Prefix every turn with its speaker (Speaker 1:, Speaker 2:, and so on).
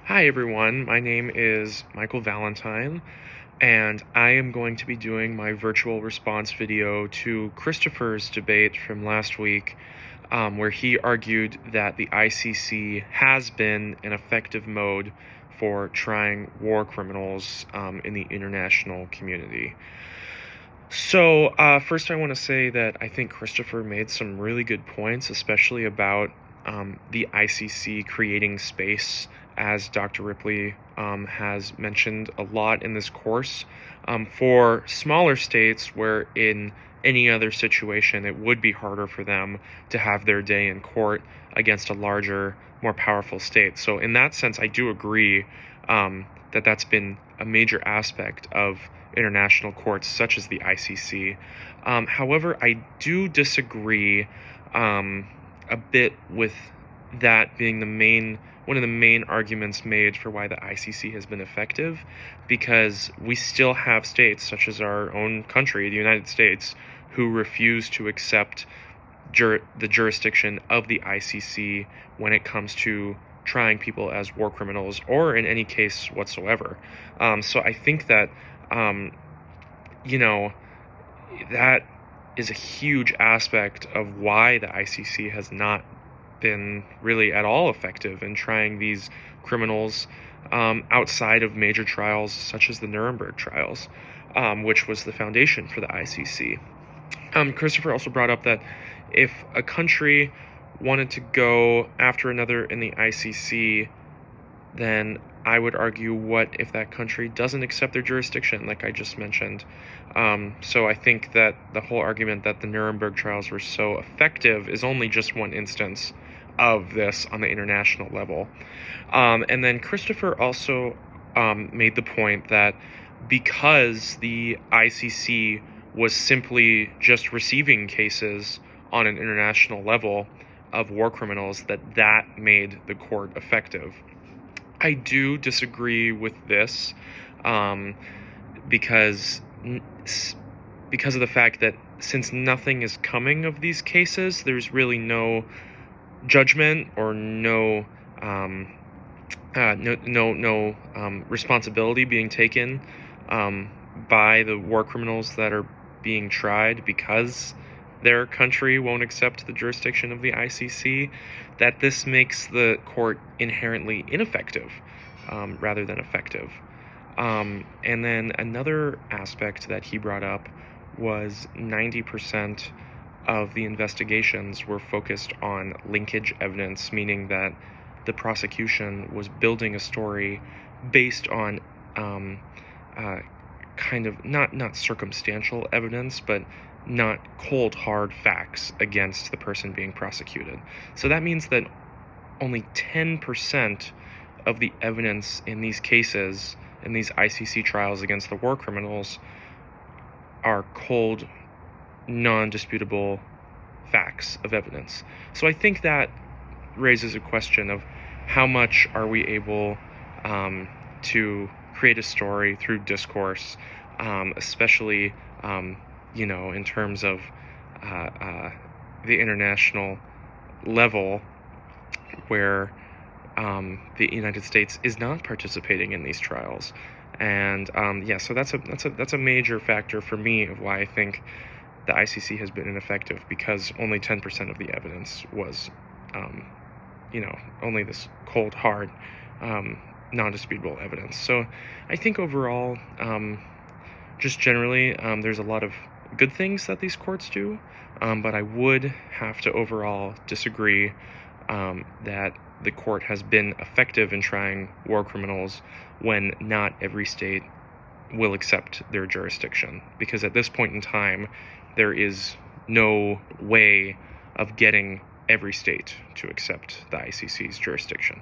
Speaker 1: Hi everyone, my name is Michael Valentine, and I am going to be doing my virtual response video to Christopher's debate from last week, where he argued that the ICC has been an effective mode for trying war criminals in the international community. So, first I want to say that I think Christopher made some really good points, especially about the ICC creating space, as Dr. Ripley has mentioned a lot in this course, for smaller states where in any other situation it would be harder for them to have their day in court against a larger, more powerful state. So in that sense, I do agree that that's been a major aspect of international courts such as the ICC. However, I do disagree a bit with that being one of the main arguments made for why the ICC has been effective, because we still have states such as our own country, the United States, who refuse to accept the jurisdiction of the ICC when it comes to trying people as war criminals or in any case whatsoever. So I think that, that is a huge aspect of why the ICC has not been really at all effective in trying these criminals outside of major trials such as the Nuremberg trials, which was the foundation for the ICC. Christopher also brought up that if a country wanted to go after another in the ICC, then I would argue, what if that country doesn't accept their jurisdiction, like I just mentioned? So I think that the whole argument that the Nuremberg trials were so effective is only just one instance of this on the international level. And then Christopher also made the point that because the ICC was simply just receiving cases on an international level of war criminals, that made the court effective. I do disagree with this because of the fact that since nothing is coming of these cases, there's really no judgment or no responsibility being taken by the war criminals that are being tried because their country won't accept the jurisdiction of the ICC, that this makes the court inherently ineffective rather than effective. And then another aspect that he brought up was 90% of the investigations were focused on linkage evidence, meaning that the prosecution was building a story based on kind of not circumstantial evidence, but not cold, hard facts against the person being prosecuted. So that means that only 10% of the evidence in these cases, in these ICC trials against the war criminals, are cold, non-disputable facts of evidence. So I think that raises a question of how much are we able to create a story through discourse, especially in terms of the international level, where the United States is not participating in these trials. And so that's a major factor for me of why I think the ICC has been ineffective, because only 10% of the evidence was only this cold, hard, non-disputable evidence. So I think overall, just generally, there's a lot of good things that these courts do, but I would have to overall disagree that the court has been effective in trying war criminals when not every state will accept their jurisdiction, because at this point in time there is no way of getting every state to accept the ICC's jurisdiction.